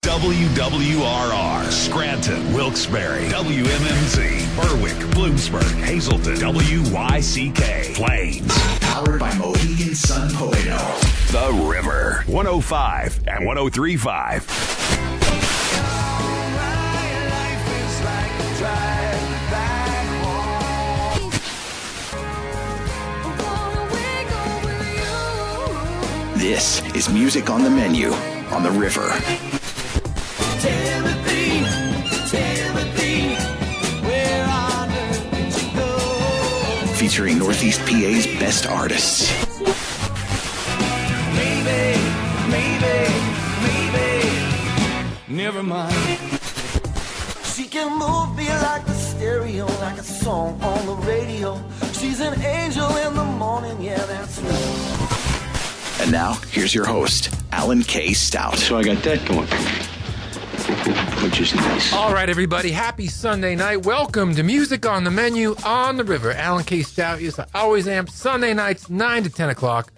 WWRR, Scranton, Wilkes-Barre, WMMZ, Berwick, Bloomsburg, Hazleton, WYCK, Plains. Powered by Mohegan Sun Poano. The River, 105 and 103.5. This is Music on the Menu on the River. Timothy, where on earth did you go? Featuring Northeast PA's best artists. Maybe, never mind. She can move me like the stereo, like a song on the radio. She's an angel in the morning, yeah, that's right. And now, here's your host, Alan K. Stout. So I got that going for me, which is nice. All right, everybody. Happy Sunday night. Welcome to Music on the Menu on the River. Alan K. Stout. Yes, I always am. Sunday nights, 9 to 10 o'clock.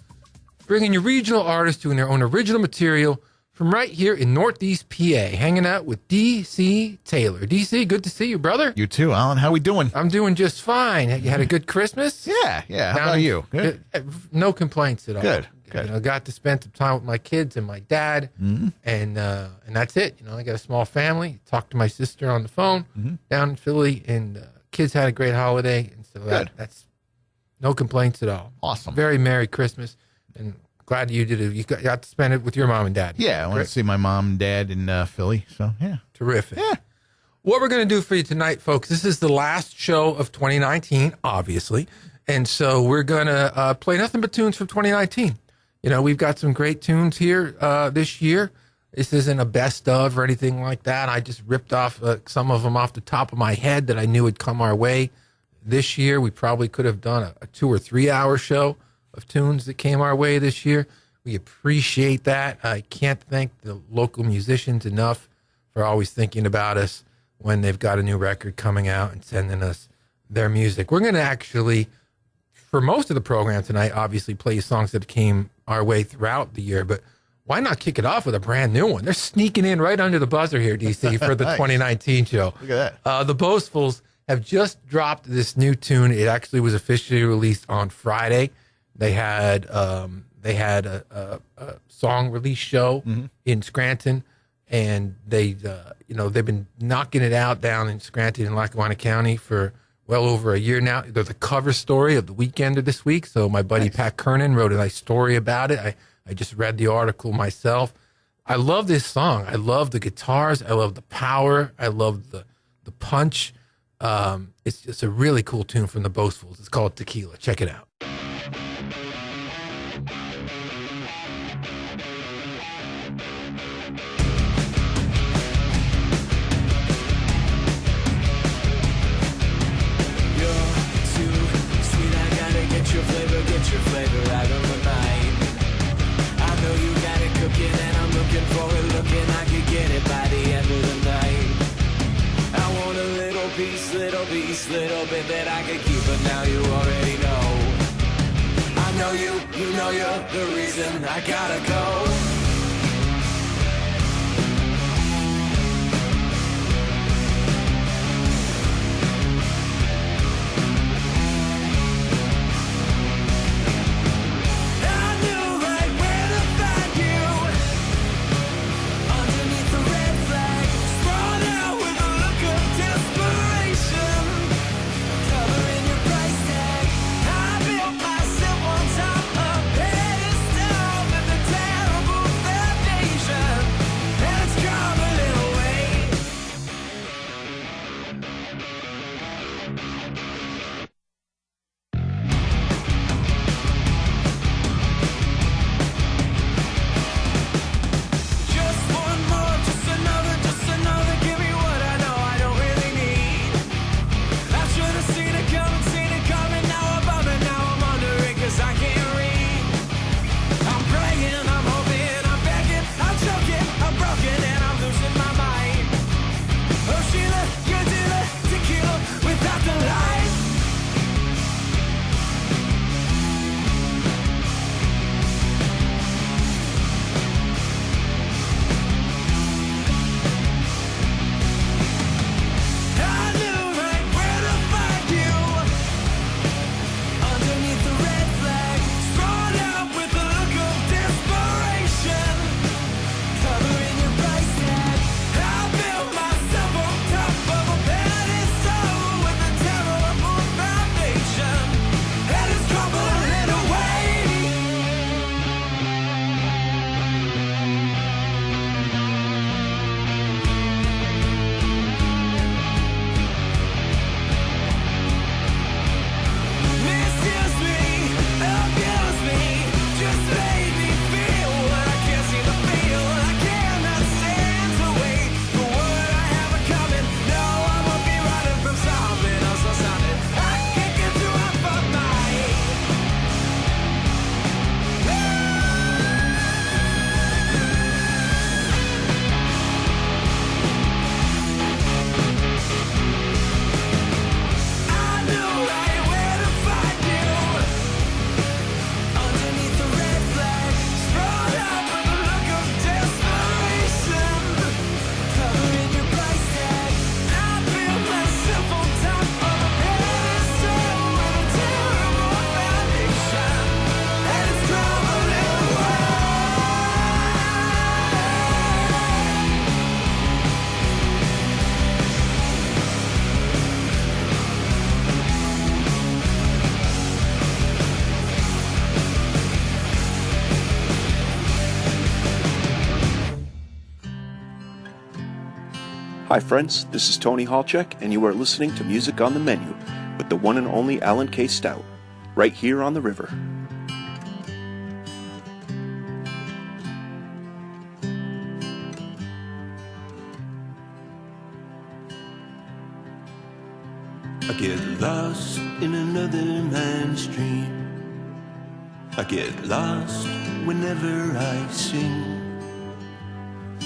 Bringing you regional artists doing their own original material from right here in Northeast PA. Hanging out with D.C. Taylor. D.C., good to see you, brother. You too, Alan. How we doing? I'm doing just fine. You had a good Christmas? Yeah. How about you? Good. No complaints at all. Good. You know, got to spend some time with my kids and my dad, and that's it. You know, I got a small family. Talked to my sister on the phone down in Philly, and kids had a great holiday, and so that's no complaints at all. Awesome. Very Merry Christmas, and glad you did it. You got to spend it with your mom and dad. Yeah, I went to see my mom and dad in Philly, so yeah. Terrific. Yeah. What we're going to do for you tonight, folks, this is the last show of 2019, obviously, and so we're going to play nothing but tunes from 2019. You know, we've got some great tunes here this year. This isn't a best of or anything like that. I just ripped off some of them off the top of my head that I knew would come our way this year. We probably could have done a 2 or 3 hour show of tunes that came our way this year. We appreciate that. I can't thank the local musicians enough for always thinking about us when they've got a new record coming out and sending us their music. We're going to actually, for most of the program tonight, obviously play songs that came our way throughout the year, but why not kick it off with a brand new one? They're sneaking in right under the buzzer here, DC, for the 2019 show. Look at that. The Boastfuls have just dropped this new tune. It actually was officially released on Friday. They had a song release show in Scranton, and they've been knocking it out down in Scranton and Lackawanna County for well over a year now. They're the cover story of the Weekender this week. So my buddy Pat Kernan wrote a nice story about it. I just read the article myself. I love this song. I love the guitars. I love the power. I love the punch. It's just a really cool tune from the Boastfuls. It's called Tequila. Check it out. Get your flavor out of the night. I know you got it cooking, and I'm looking for it. Looking, I could get it by the end of the night. I want a little piece, little bit that I could keep, but now you already know. I know you know you're the reason I gotta go. Terrible Hi friends, this is Tony Halchek, and you are listening to Music on the Menu with the one and only Alan K. Stout, right here on the river. I get lost in another man's dream. I get lost whenever I sing.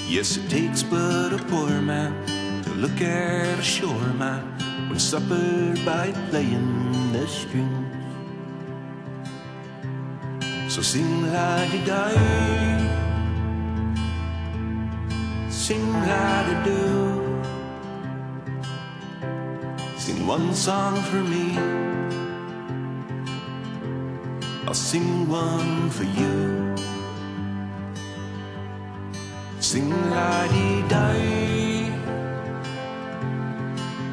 Yes, it takes but a poor man to look at a shore man when suppered by playing the strings. So sing la-di-di, sing la-di-do. Sing one song for me, I'll sing one for you. Sing la-di-di,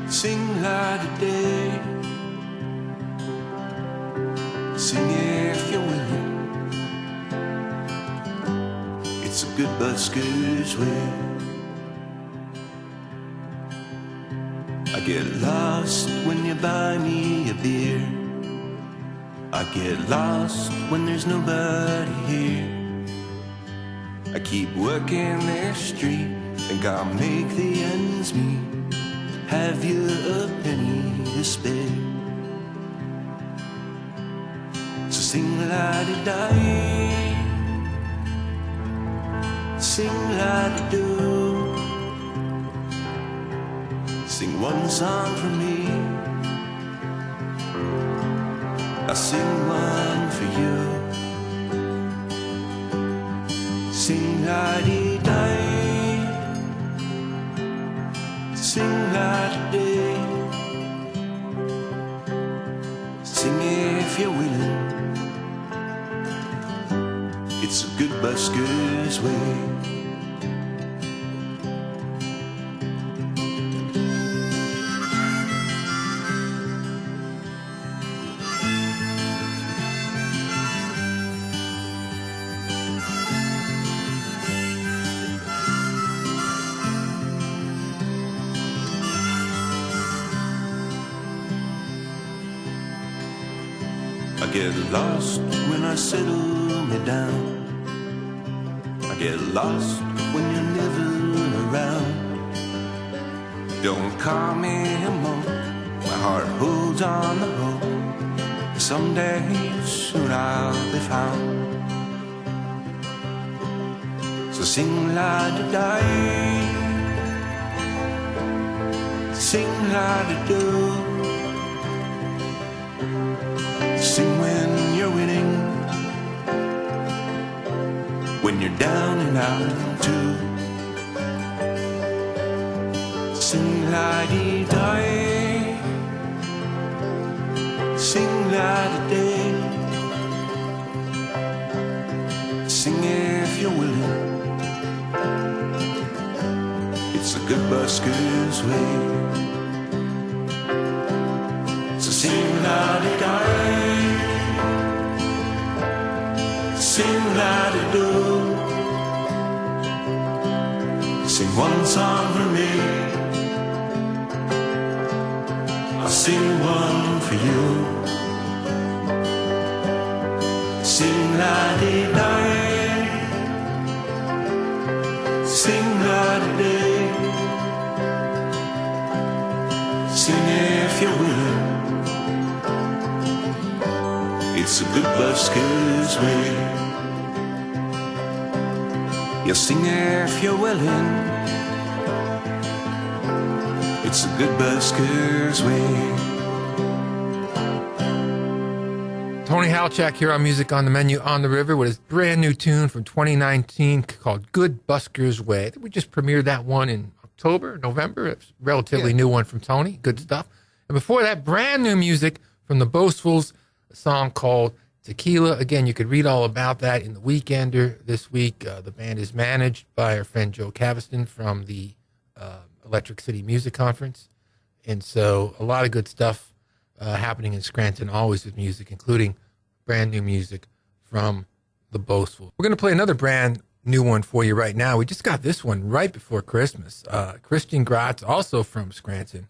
sing la-di-day. Sing if you're willing, it's a good busker's way. I get lost when you buy me a beer. I get lost when there's nobody here. I keep working their street, think I'll make the ends meet. Have you a penny to spare? So sing la-di-di, sing la-di-do. Sing one song for me, I'll sing one for you. Sing la-di-di, sing la-di-day. Sing if you're willing, it's a good busker's way. I get lost when I settle me down. I get lost when you're never around. Don't call me a monk, my heart holds on the hope. Someday soon I'll be found. So sing la-di-di, sing la-di-do. Sing when you're winning, when you're down and out too. Sing la-di-di, sing la-di-day. Sing if you're willing, it's a good busker's way. So sing la-di-di, sing la-di-do. Sing one song for me, I'll sing one for you. Sing la-di-di, sing la-di-day. Sing if you're willing, it's a good busker's way. You'll sing if you're willing, it's a good busker's way. Tony Halchak here on Music on the Menu on the River with his brand new tune from 2019 called Good Busker's Way. I think we just premiered that one in October, November. It's a relatively new one from Tony. Good stuff. And before that, brand new music from the Boastfuls, a song called Tequila. Again, you could read all about that in The Weekender this week. The band is managed by our friend Joe Caviston from the Electric City Music Conference. And so a lot of good stuff happening in Scranton, always with music, including brand new music from the Boastfuls. We're going to play another brand new one for you right now. We just got this one right before Christmas. Christian Gratz, also from Scranton,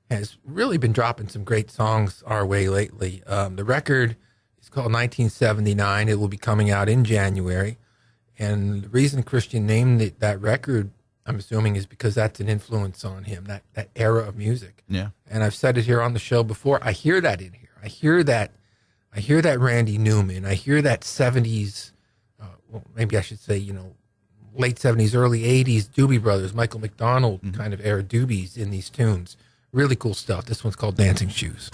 has really been dropping some great songs our way lately. The record is called 1979. It will be coming out in January. And the reason Christian named that record, I'm assuming, is because that's an influence on him, that era of music. Yeah. And I've said it here on the show before. I hear that in here. I hear that Randy Newman. I hear that 70s, well, maybe I should say, late 70s, early 80s Doobie Brothers, Michael McDonald kind of era doobies in these tunes. Really cool stuff. This one's called Dancing Shoes.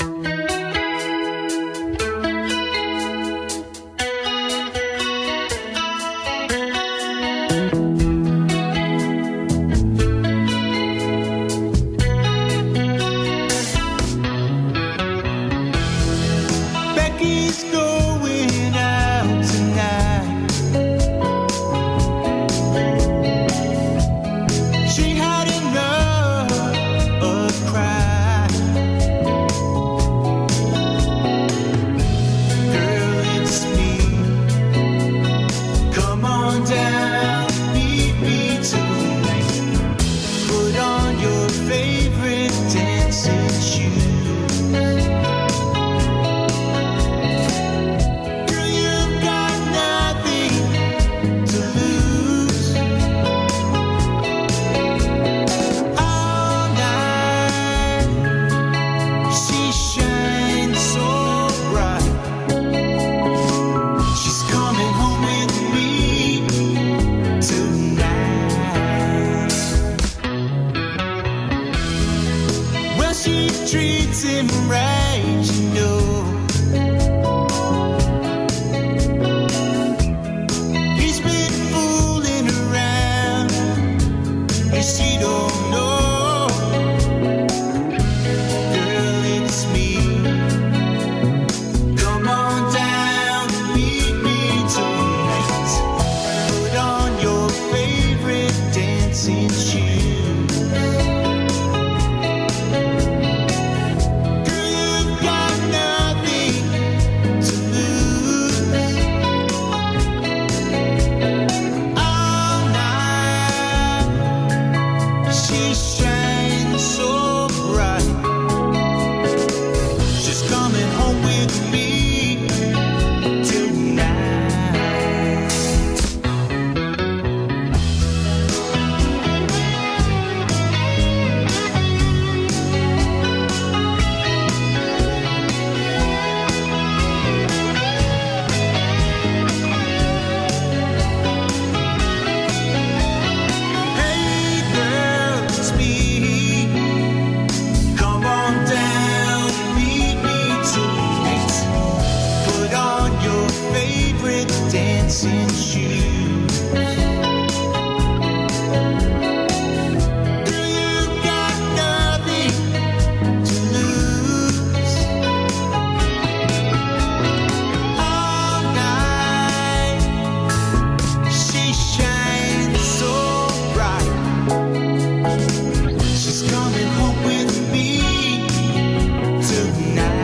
Becky's going out tonight. She had enough of crying. Girl, it's me. Come on down, meet me tonight. Put on your favorite dancing shoes. Treats him right, He's been fooling around, yes, he don't know. Girl, it's me. Come on down, meet me tonight. Put on your favorite dancing shoes. Dancing shoes. Girl, you got nothing to lose. All night she shines so bright. She's coming home with me tonight.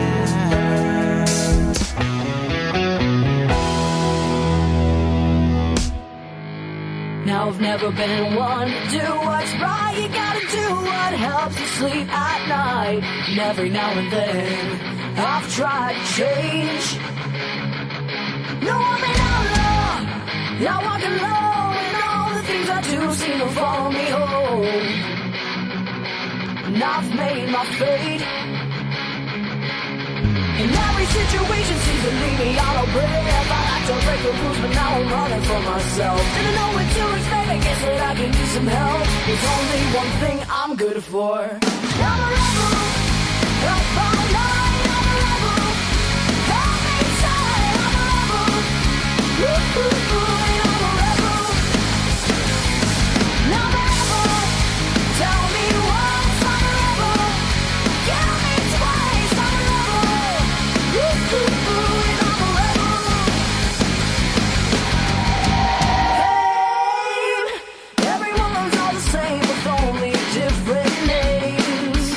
Now I've never been one to do what's right. You gotta do what helps you sleep at night. And every now and then I've tried to change. No, I'm an outlaw, now walking low, and all the things I do seem to follow me home. And I've made my fate. And every situation seems to leave me on a breath. I like to break the rules, but now I'm running for myself. Didn't know what to expect, I guess that I can use some help. There's only one thing I'm good for. I'm a rebel, up all night, I'm a rebel. Help me inside, I'm a rebel. Ooh, ooh, ooh, and I'm a rebel. I'm a rebel, tell me once, I'm a rebel. Kill me twice, I'm a rebel. Ooh, ooh, ooh, and I'm a rebel. Hey, everyone learns all the same with only different names.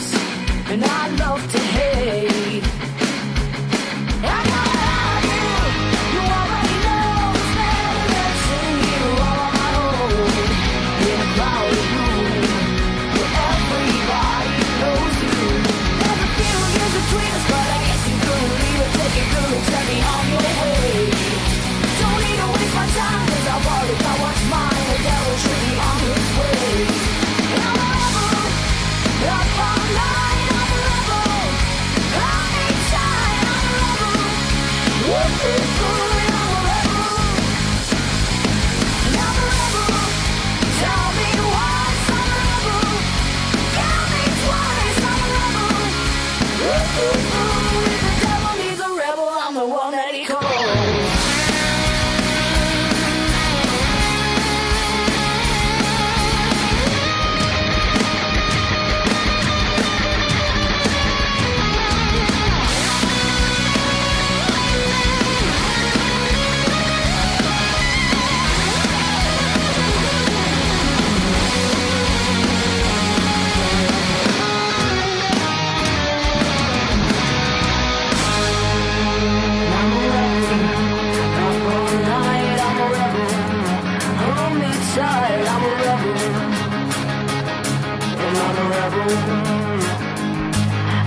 and I'm a rebel.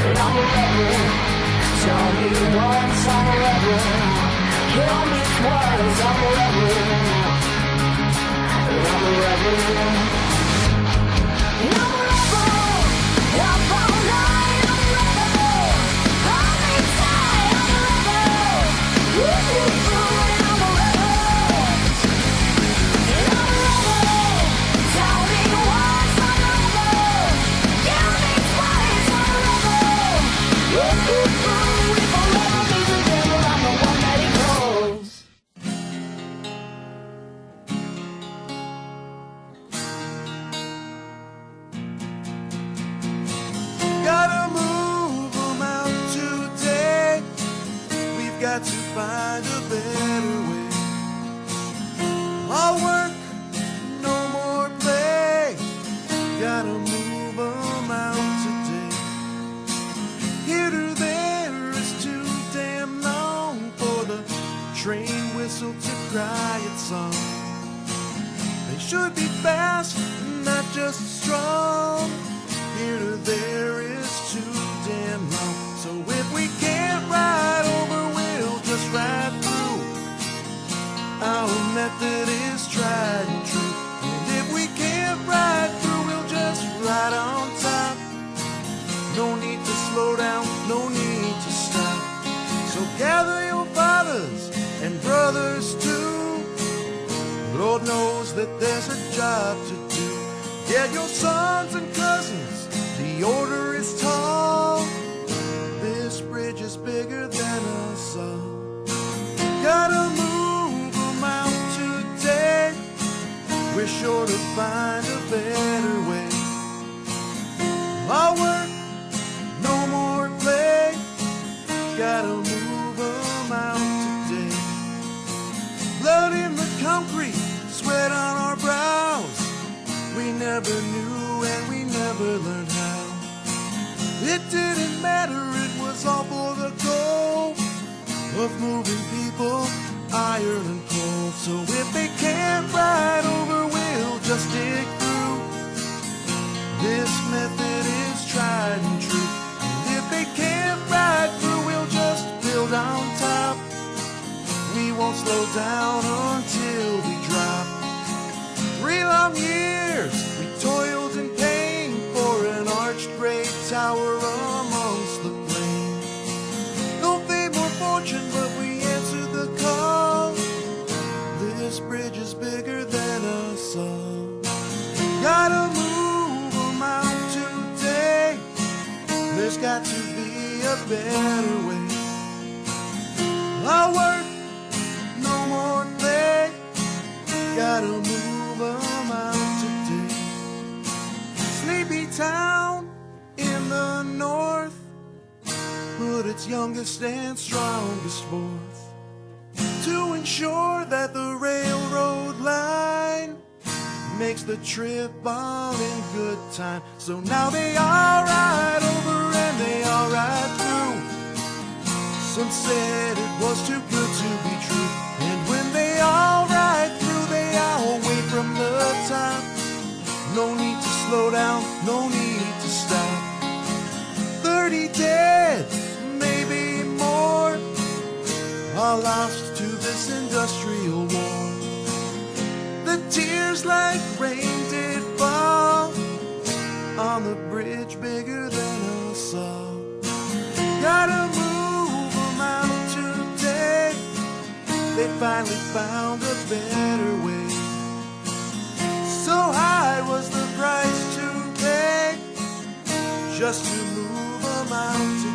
And I'm a rebel. Tell me once I'm a rebel. Kill me twice, I'm a rebel. And I'm a rebel. And I'm a rebel. Up all night, I'm a rebel. Hold me tight, I'm a rebel. Push me through and I'm a rebel. And I'm a rebel. Tell me once I'm a rebel. Kill me twice, I'm a rebel. If a rebel means a devil, I'm the one that he calls. Gotta move 'em out today. We've got to find a better way. All work, no more play. Gotta move 'em out today. Here to there is too damn long for the train whistle to cry its song. They should be fast, not just strong. Here to there is too damn long. So if we can't ride over, we'll just ride through. Our method is tried and true. And if we can't ride through, we'll just ride on top. No need to slow down, no need to stop. So gather your fathers and brothers too. Lord knows that there's a job to do. Get your sons and cousins, the order is tall. This bridge is bigger than us all. Gotta move 'em out today. We're sure to find a better way. All work, no more play. Gotta move 'em out today. Blood in the concrete, sweat on our brows. We never knew and we never learned how. It didn't matter, it was all for the goal of moving people, iron and coal. So if they can't ride over, we'll just dig through. This method is tried and true. And if they can't ride through, we'll just build on top. We won't slow down until we drop. 3 long years we toiled in pain for an arched great tower amongst the plain. No fame or fortune, but we answered the call. This bridge is bigger than us all. Gotta move 'em out today. There's got to be a better way. I'll work, no more play. Gotta move 'em out today. Sleepy town in the north put its youngest and strongest forth to ensure that the railroad line makes the trip all in good time. So now they all ride over and they all ride through. Some said it was too good to be true. And when they all ride through, they all wait from the top. No need to slow down, no need to stop. 30 dead, maybe more, all lost to this industrial war. The tears like rain did fall on the bridge bigger than us all. Gotta move 'em out today. They finally found a better way. So high was the price to pay just to move 'em out today.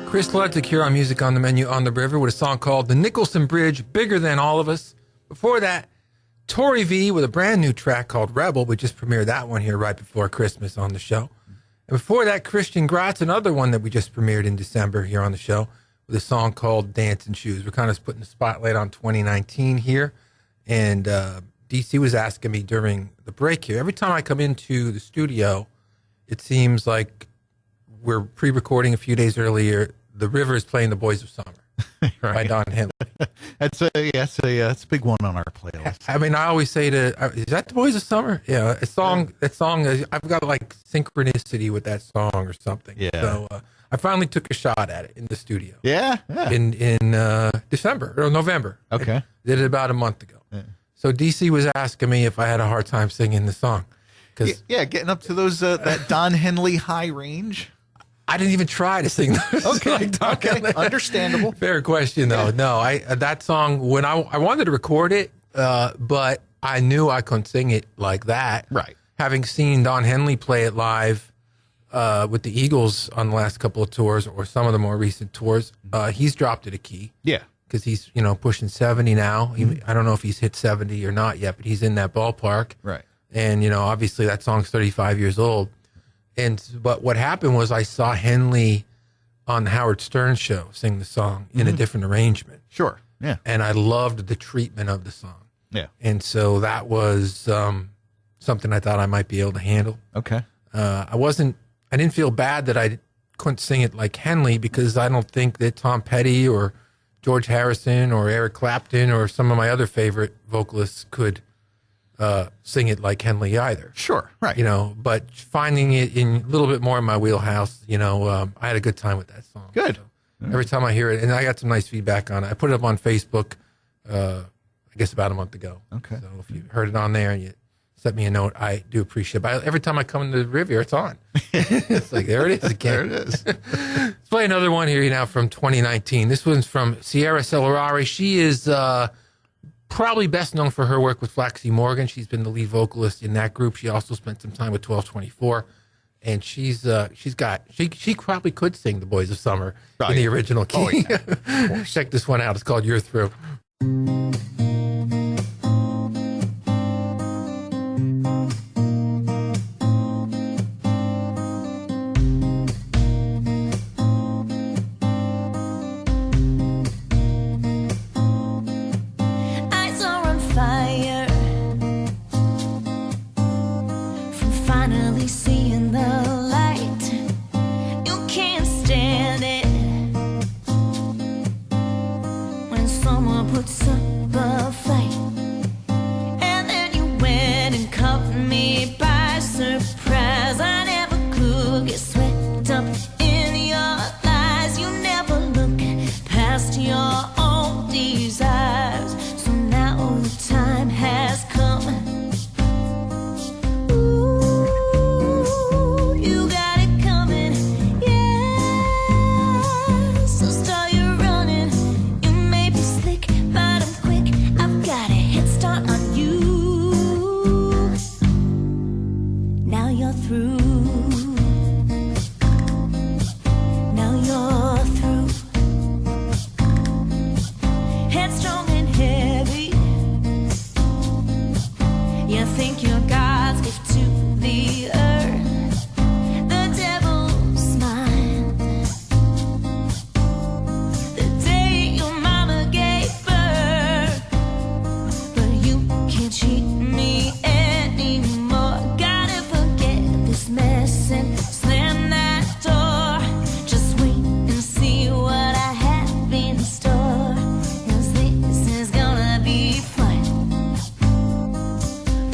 Chris Ludwig here on Music on the Menu on the River with a song called The Nicholson Bridge, Bigger Than All of Us. Before that, Tori V with a brand new track called Rebel. We just premiered that one here right before Christmas on the show. And before that, Christian Gratz, another one that we just premiered in December here on the show with a song called Dancing Shoes. We're kind of putting the spotlight on 2019 here. And DC was asking me during the break here. Every time I come into the studio, it seems like we're pre-recording a few days earlier. The River is playing "The Boys of Summer" by Don Henley. That's a big one on our playlist. I mean, I always say is that "The Boys of Summer"? Yeah, That song. I've got like synchronicity with that song or something. Yeah. So I finally took a shot at it in the studio. Yeah. In December or November. Okay. I did it about a month ago. Yeah. So DC was asking me if I had a hard time singing the song. Getting up to those that Don Henley high range. I didn't even try to sing those. Okay, understandable. Fair question, though. No, that song, when I wanted to record it, but I knew I couldn't sing it like that. Right. Having seen Don Henley play it live with the Eagles on the last couple of tours, or some of the more recent tours, he's dropped it a key. Yeah. Because he's, pushing 70 now. I don't know if he's hit 70 or not yet, but he's in that ballpark. Right. And, obviously that song's 35 years old. But what happened was I saw Henley on the Howard Stern show sing the song in a different arrangement. Sure. Yeah. And I loved the treatment of the song. Yeah. And so that was something I thought I might be able to handle. Okay. I didn't feel bad that I couldn't sing it like Henley, because I don't think that Tom Petty or George Harrison or Eric Clapton or some of my other favorite vocalists could sing it like Henley either. Sure, right. But finding it in a little bit more in my wheelhouse, I had a good time with that song. Good. So every time I hear it, and I got some nice feedback on it. I put it up on Facebook, I guess about a month ago. Okay. So if you heard it on there and you sent me a note, I do appreciate it. But every time I come into the Riviera, it's on. It's like, there it is again. There it is. Let's play another one here now from 2019. This one's from Sierra Celerari. She is probably best known for her work with Flaxie Morgan. She's been the lead vocalist in that group. She also spent some time with 1224, and she probably could sing "The Boys of Summer" in the original key. Oh, yeah. Check this one out. It's called "You're Through."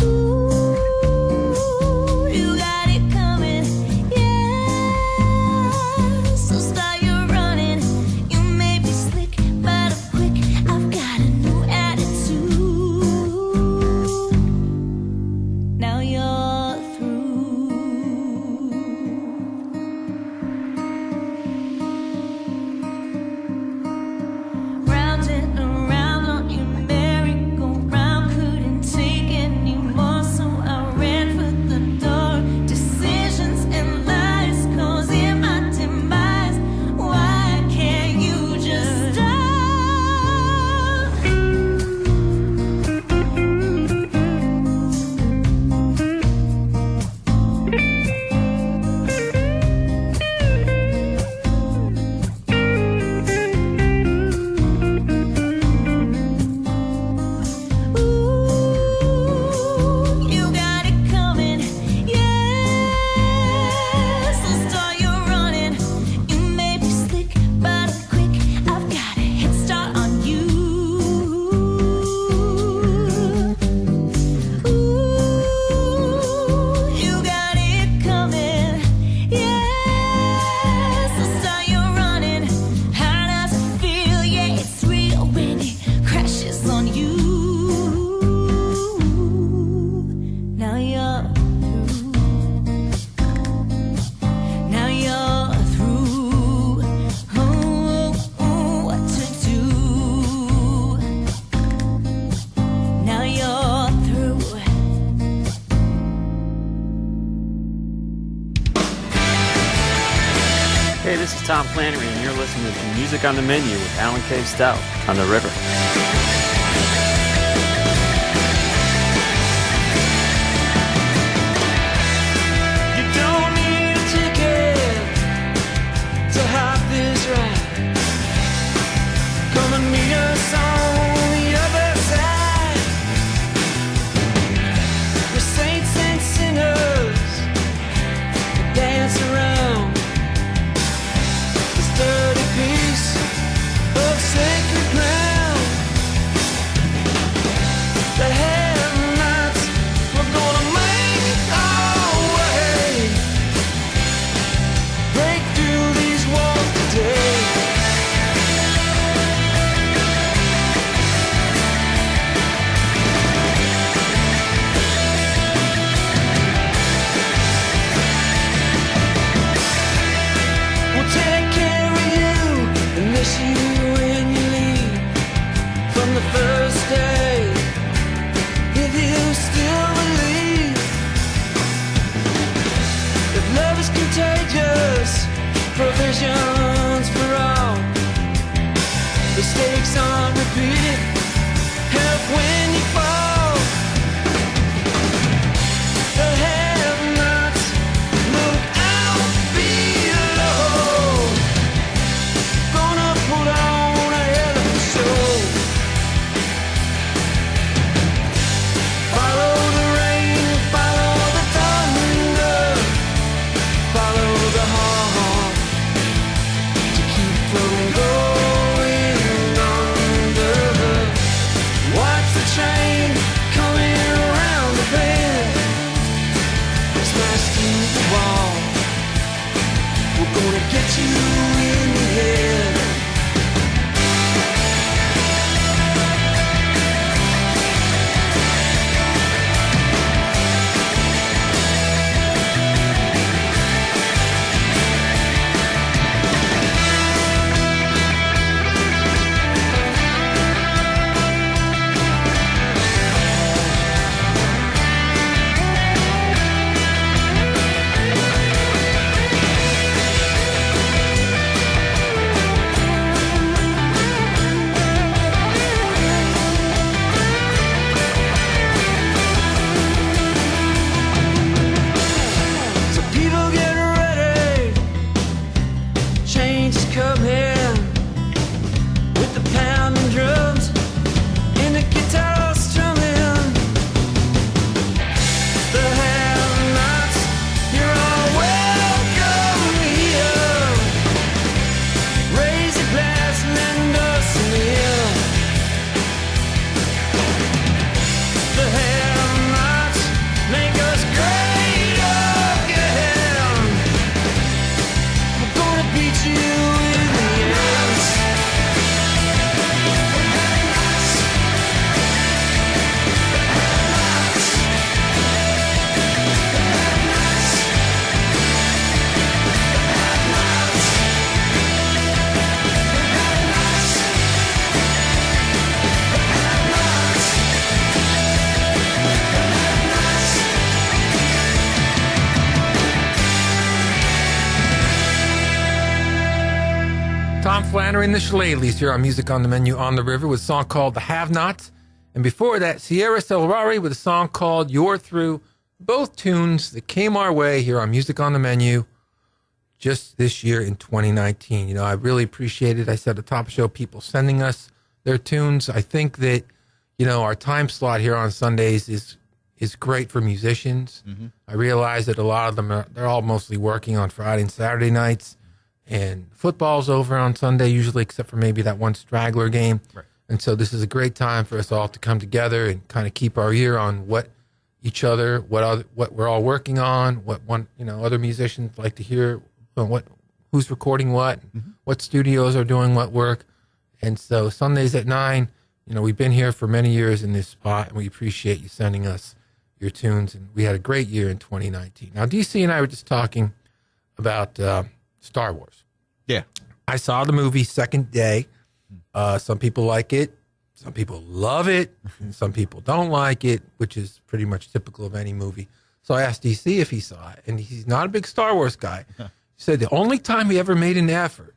Ooh. this is Tom Flannery, and you're listening to Music on the Menu with Alan K. Stout on the River. You don't need a ticket to hop this ride. Come and meet us on the other side. We're saints and sinners who dance around this dirty piece of sacred ground. The have-nots, we're gonna make our way, break through these walls today. We'll take care of you and miss you when you leave. From the first day, if you still believe, if love is contagious, provisions for all, mistakes aren't repeated, help when you fall. The have-nots, look out below. Gonna put on a hell of a show. Follow the rain, follow the thunder, follow the heart to keep from going under. Watch the train coming around the bend, smash through the wall. We're gonna get you in the head. So people get ready, change is coming, with the pounding drums and the guitar strumming. The have-nots, you're all welcome here. Raise your glass, lend us an ear. The have-nots make us great again. We're gonna beat you in the end. Tom Flannery and the Shillelaghs here on Music on the Menu on the River with a song called The Have-Nots. And before that, Sierra Celrari with a song called You're Through. Both tunes that came our way here on Music on the Menu just this year in 2019. You know, I really appreciate it. I said at the top of the show, people sending us their tunes. I think that, you know, our time slot here on Sundays is great for musicians. I realize that a lot of them, they're all mostly working on Friday and Saturday nights. And football's over on Sunday, usually, except for maybe that one straggler game. Right. And so this is a great time for us all to come together and kind of keep our ear on what each other, what we're all working on, what other musicians like to hear, who's recording what studios are doing what work. And so Sundays at 9, you know, we've been here for many years in this spot, and we appreciate you sending us your tunes. And we had a great year in 2019. Now, DC and I were just talking about Star Wars. Yeah. I saw the movie second day. Some people like it. Some people love it. And some people don't like it, which is pretty much typical of any movie. So I asked DC if he saw it, and he's not a big Star Wars guy. said the only time he ever made an effort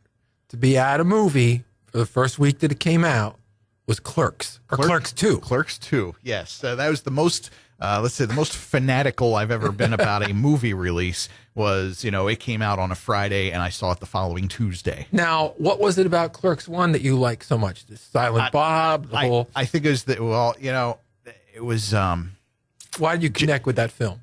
to be at a movie for the first week that it came out was Clerks, or Clerks 2. Clerks 2, yes. That was the most, let's say, the most fanatical I've ever been about a movie release was, it came out on a Friday and I saw it the following Tuesday. Now, what was it about Clerks 1 that you liked so much? The Silent Bob, the whole... I think it was it was... Why did you connect with that film?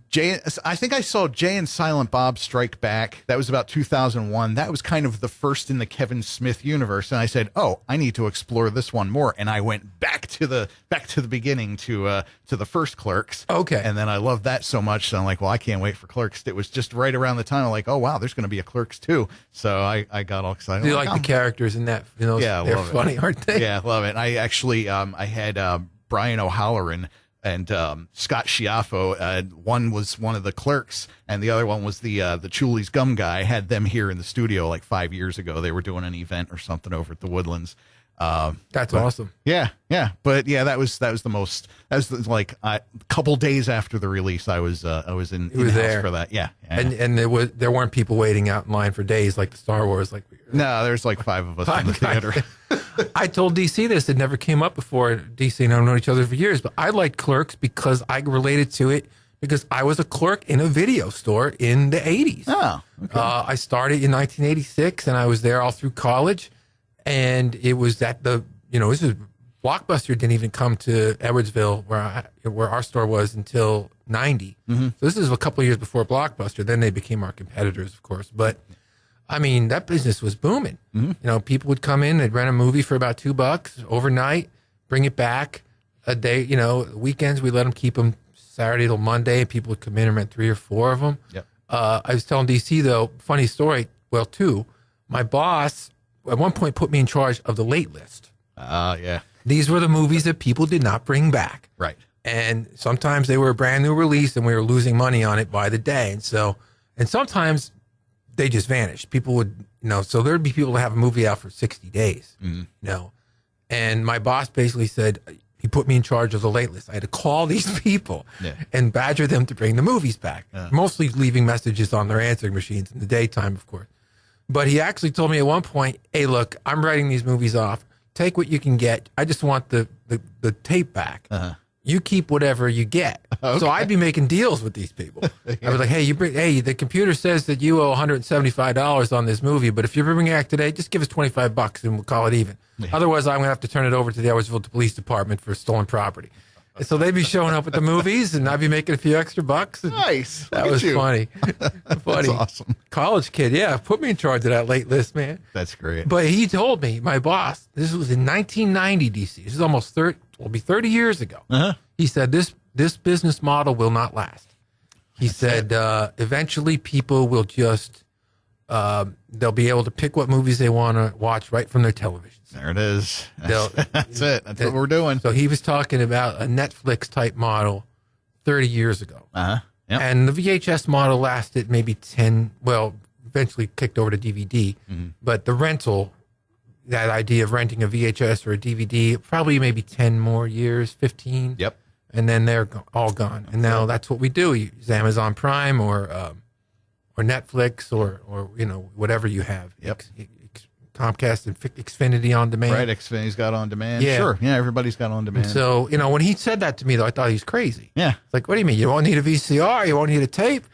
I think I saw Jay and Silent Bob Strike Back. That was about 2001. That was kind of the first in the Kevin Smith universe. And I said, "Oh, I need to explore this one more." And I went back to the beginning to the first Clerks. Okay. And then I loved that so much. So I'm like, well, I can't wait for Clerks. It was just right around the time I'm like, oh wow, there's going to be a Clerks 2. So I got all excited. Do you like the characters in that? Yeah, they're love funny, aren't they? Yeah, love it. I actually I had Brian O'Halloran and Scott Schiaffo. One was one of the clerks, and the other one was the Chuli's gum guy. I had them here in the studio like 5 years ago. They were doing an event or something over at the Woodlands. That's awesome. Yeah. But yeah, that was the most. That was like a couple days after the release. I was in there for that. Yeah. And there weren't people waiting out in line for days like the Star Wars. No, there's like 5 of us in the theater. I told DC this. It never came up before. DC and I have known each other for years, but I liked Clerks because I related to it because I was a clerk in a video store in the 80s. Oh, okay. I started in 1986, and I was there all through college. And it was at this is Blockbuster didn't even come to Edwardsville where our store was until 90. Mm-hmm. So this is a couple of years before Blockbuster. Then they became our competitors, of course. But I mean, that business was booming. Mm-hmm. People would come in, they'd rent a movie for about $2 overnight, bring it back a day. Weekends we let them keep them Saturday till Monday. And people would come in and rent 3 or 4 of them. Yep. I was telling DC though, funny story. Well, 2, my boss at one point put me in charge of the late list. Yeah. These were the movies that people did not bring back. Right. And sometimes they were a brand new release and we were losing money on it by the day. And sometimes they just vanished. People would, so there'd be people that have a movie out for 60 days, And my boss basically said, he put me in charge of the late list. I had to call these people and badger them to bring the movies back, mostly leaving messages on their answering machines in the daytime, of course. But he actually told me at one point, hey, look, I'm writing these movies off. Take what you can get. I just want the tape back. Uh-huh. You keep whatever you get. Okay. So I'd be making deals with these people. I was like, hey, the computer says that you owe $175 on this movie, but if you're bringing it back today, just give us $25 and we'll call it even. Yeah. Otherwise, I'm going to have to turn it over to the Edwardsville Police Department for stolen property. And so they'd be showing up at the movies, and I'd be making a few extra bucks. Nice. That was funny. That's awesome. College kid, put me in charge of that late list, man. That's great. But he told me, my boss, this was in 1990, DC. This is almost 30 years ago. Uh-huh. He said, this business model will not last. He said, eventually people will just, they'll be able to pick what movies they want to watch right from their televisions. There it is. That's it. That's what we're doing. So he was talking about a Netflix type model 30 years ago. Uh-huh. Yep. And the VHS model lasted maybe eventually kicked over to DVD. Mm-hmm. But the rental, that idea of renting a VHS or a DVD, probably maybe 10 more years, 15. Yep. And then they're all gone. And now that's what we do. You use Amazon Prime or Netflix or whatever you have. Yep. Comcast and Xfinity on demand. Right, Xfinity's got on demand. Yeah. Sure. Yeah, everybody's got on demand. And so, when he said that to me, though, I thought he was crazy. Yeah. It's like, what do you mean? You won't need a VCR? You won't need a tape?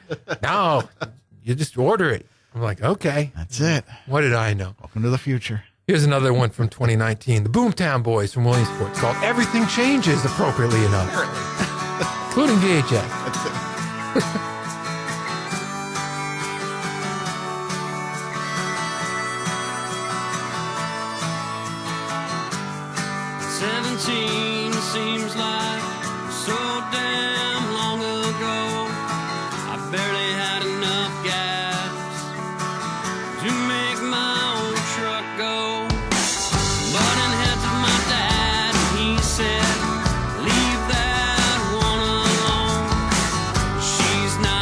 No, you just order it. I'm like, okay. That's it. What did I know? Welcome to the future. Here's another one from 2019. The Boomtown Boys from Williamsport. It's called Everything Changes, appropriately enough. Including VHS. That's it. 17 seems like so damn long ago. I barely had enough gas to make my old truck go. Butting heads with my dad, he said, leave that one alone. She's not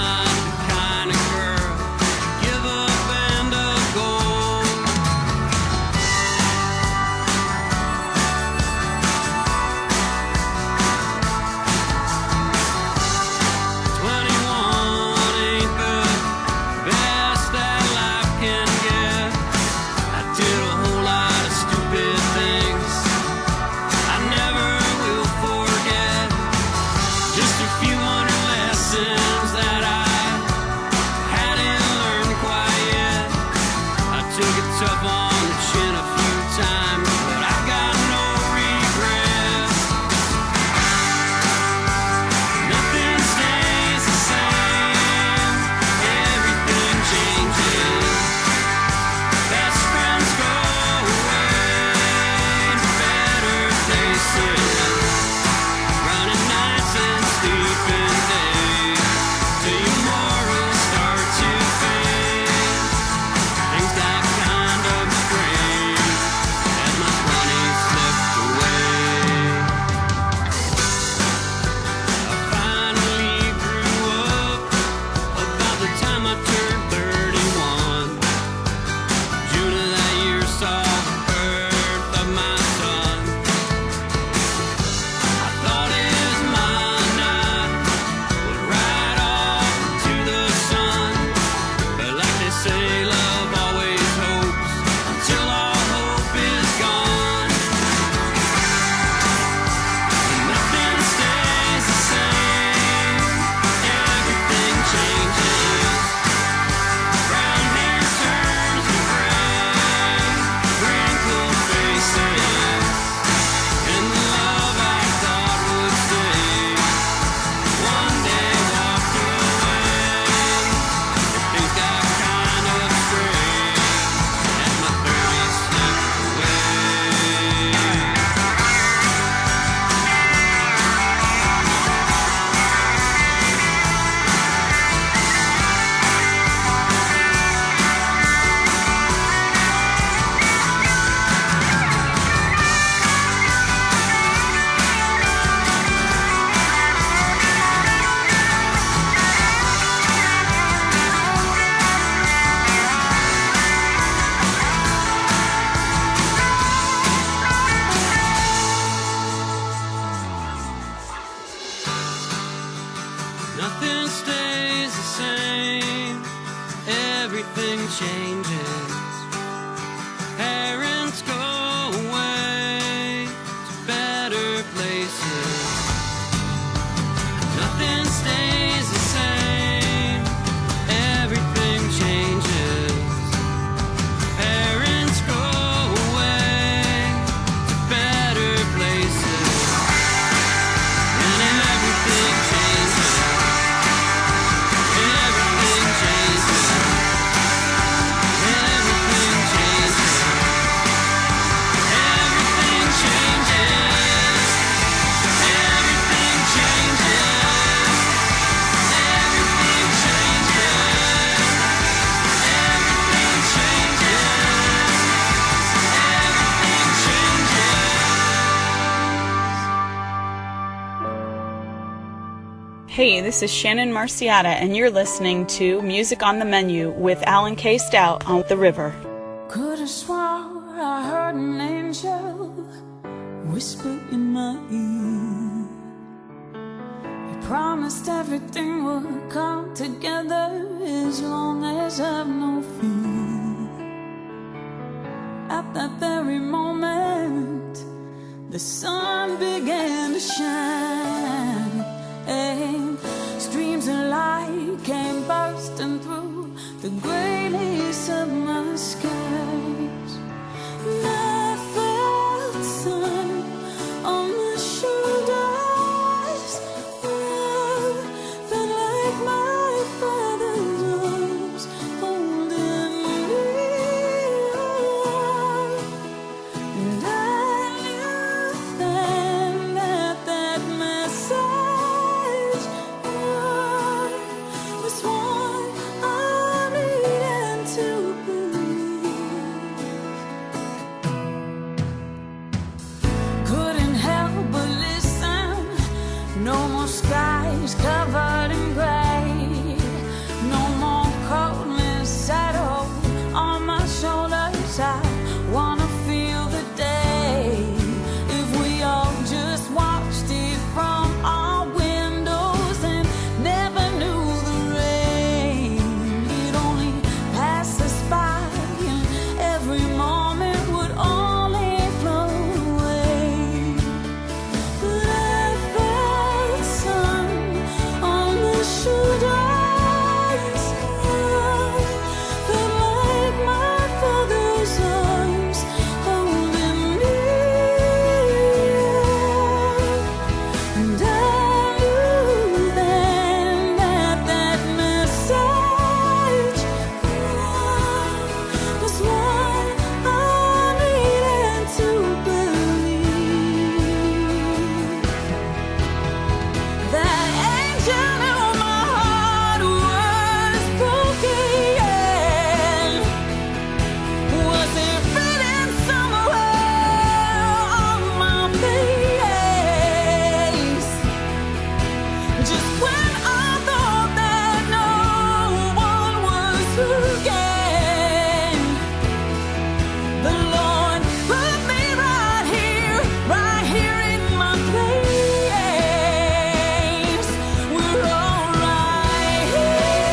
Nothing stays the same, everything changes. Parents go away to better places. Nothing stays the same, everything changes. Parents go away to better places, and everything changes. Everything changes. Everything changes. Everything changes. Everything changes. Everything changes. Everything changes. Hey, this is Shannon Marciata, and you're listening to Music on the Menu with Alan K. Stout on The River. Could have sworn I heard an angel whisper in my ear. He promised everything would come together as long as I've no fear. At that very moment, the sun began to shine, and streams of light came bursting through the grayness of my skies. And I felt sun on my shoulders. I felt like my father's arms holding me. And I knew then that message was one I needed to believe. Couldn't help but listen. No more skies covered in gray. No more coldness settled on my shoulders. I wanna feel the day. If we all just watched it from our windows and never knew the rain, it only passed us by, and every moment would only flow away. But I felt sun on my shoulders. Felt like my father's arms holding me. And I knew then that message was what I needed to believe. That angel knew my heart was broken. Was it written somewhere on my face? Just when I thought that no one was looking, the Lord put me right here in my place. We're all right here.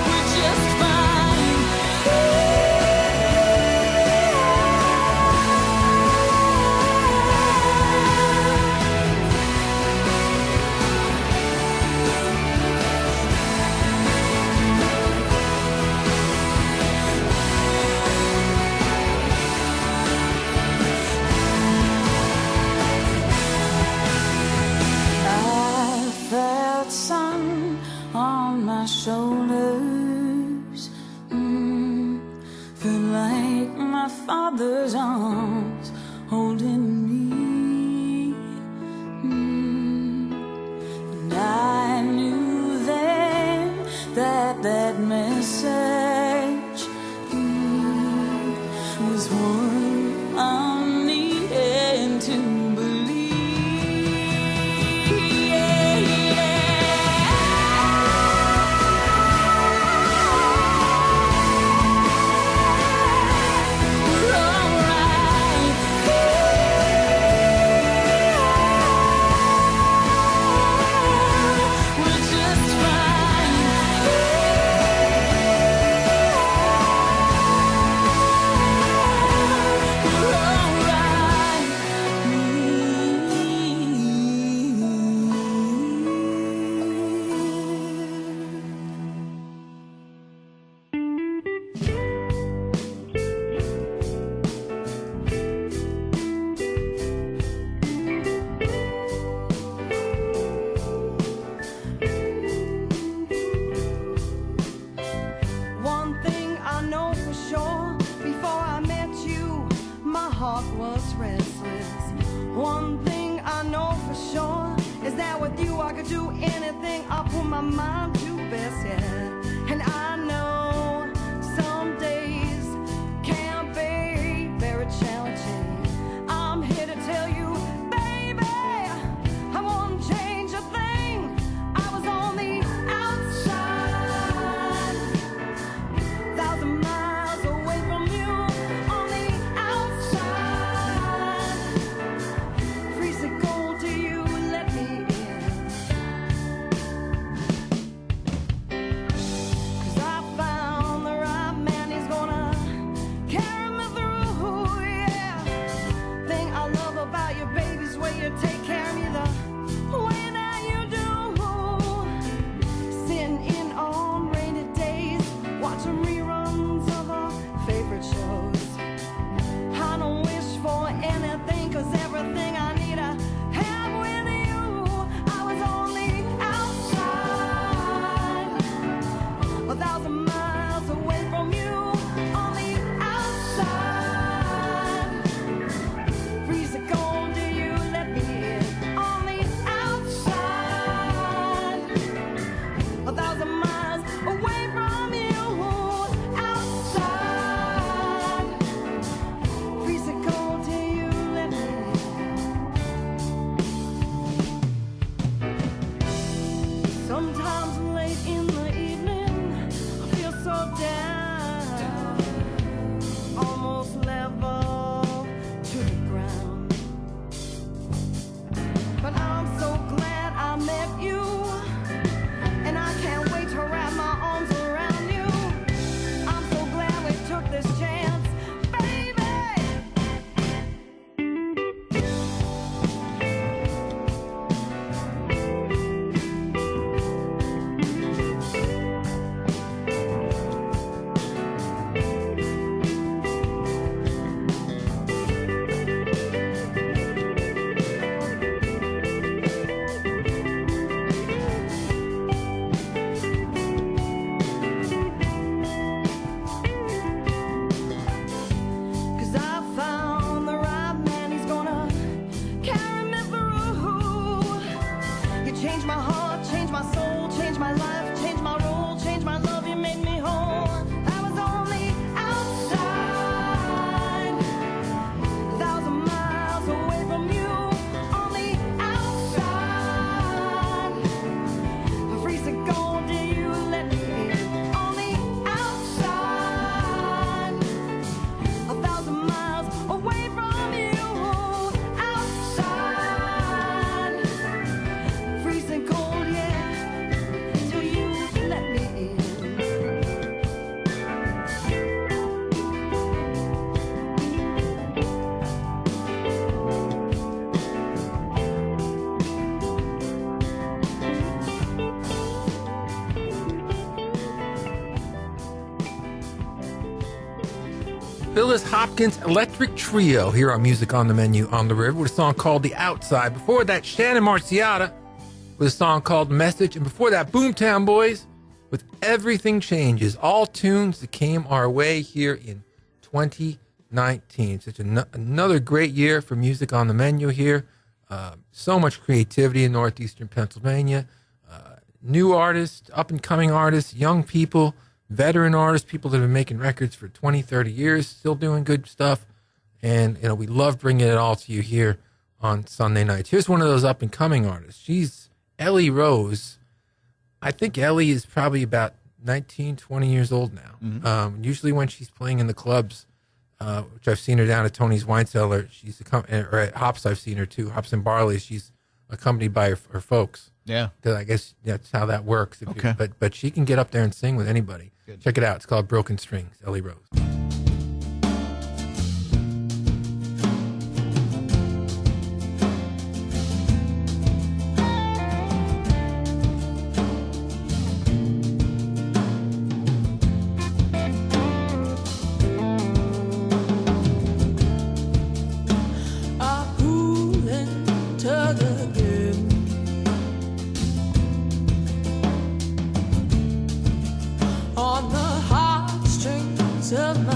We're just fine. I felt sun on my shoulders. Felt like my father's arms holding me. And I knew then that message was one I needed to believe. We're all right. there with you, I could do anything. I put my mind to best, yeah. And I know some days can be very challenging. I'm here to tell you, baby, I won't change a thing. I was on the outside, 1,000 miles away from you. On the outside, freezing cold till you let me in. 'Cause I found the right man, he's gonna carry me through, yeah. Thing I love about you, baby's way you take care of me, the way that you do. Sitting in on rainy days, watching reruns of our favorite shows. I don't wish for anything, 'cause everything I need I have with you. I was on the outside, 1,000 miles away from you. On the outside, freezing cold till you let me in. On the outside, 1,000 miles away from you. Outside, freezing cold till you let me in. Sometimes late in the evening, I feel so down, almost level to the ground. But I'm so glad I met you, and I can't wait to wrap my arms around you. I'm so glad we took this chance, baby. Cause I found the right man, he's gonna carry me through. You changed my heart, changed my soul, changed my life, changed my role, changed my love, you made me whole. I was on the outside, 1,000 miles away from you. On the outside, freezing cold till you let me in. On the outside, 1,000 miles away from you. Outside, freezing cold, yeah, till you let me in. Phyllis Hopkins Electric Trio here on Music on the Menu on the River with a song called The Outside. Before that, Shannon Marciata with a song called Message. And before that, Boomtown Boys with Everything Changes. All tunes that came our way here in 2019. Such another great year for Music on the Menu here. So much creativity in northeastern Pennsylvania. New artists, up-and-coming artists, young people, veteran artists, people that have been making records for 20, 30 years, still doing good stuff. And, you know, we love bringing it all to you here on Sunday nights. Here's one of those up-and-coming artists. She's Ellie Rose. I think Ellie is probably about 19, 20 years old now. Mm-hmm. Usually when she's playing in the clubs, which I've seen her down at Tony's Wine Cellar, or at Hops I've seen her too, Hops and Barley, she's accompanied by her folks. Yeah. I guess that's how that works. Okay. But she can get up there and sing with anybody. Good. Check it out. It's called Broken Strings, Ellie Rose. On the heartstrings of my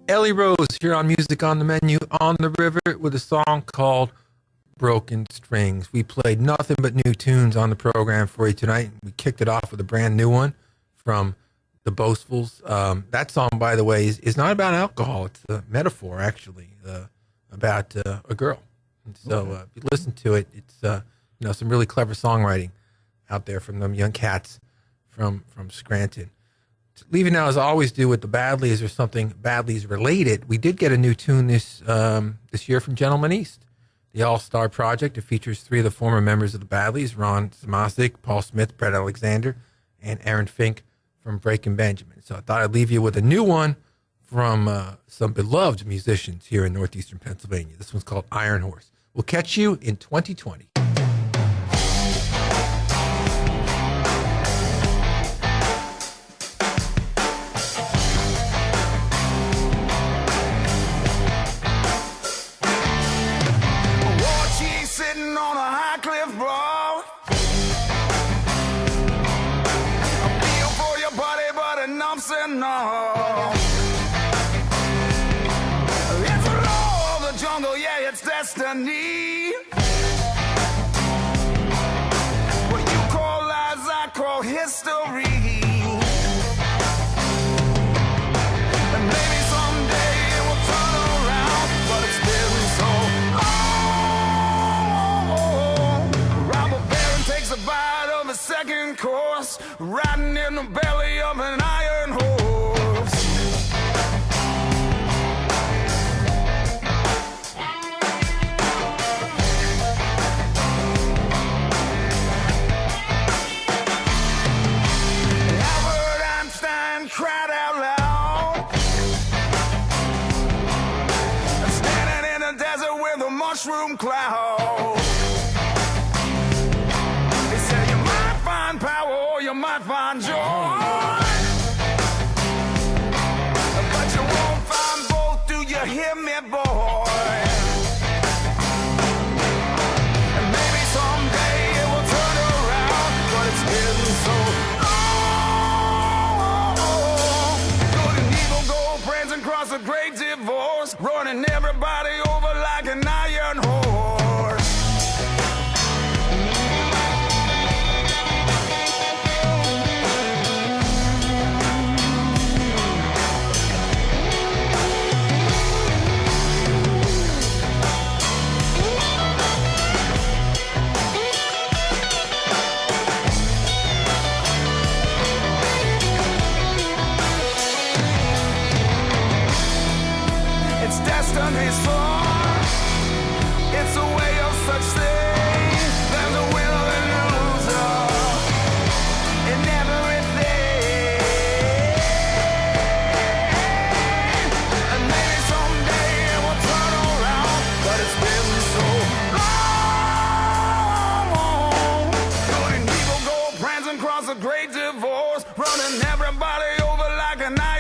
Ellie Rose here on Music on the Menu on the River with a song called Broken Strings. We played nothing but new tunes on the program for you tonight. We kicked it off with a brand new one from the Boastfuls. That song, by the way, is not about alcohol. It's a metaphor, actually, about a girl. And so if you listen to it, it's some really clever songwriting out there from them young cats from Scranton. Leaving now, as I always do with the Badleys or something Badleys related, we did get a new tune this year from Gentleman East, the All-Star Project. It features 3 of the former members of the Badleys, Ron Samasic, Paul Smith, Brett Alexander, and Aaron Fink from Breaking Benjamin. So I thought I'd leave you with a new one from some beloved musicians here in northeastern Pennsylvania. This one's called Iron Horse. We'll catch you in 2020. It's the law of the jungle, yeah, it's destiny. What you call lies, I call history. And maybe someday it will turn around, but it's been so long. Robert Baron takes a bite of a second course, riding in the belly of an iron horse. Cried out loud, standing in the desert with a mushroom cloud. They said you might find power or you might find joy, but you won't find both, do you hear me, boy? And maybe someday it will turn around, but it's been so across a great divorce, running everybody over like an iron horse. It's destiny's song. It's a way of such things. There's a winner and loser in everything. And maybe someday it will turn around, but it's been so long. Good and evil go prancing across a great divorce, running everybody over like an iron.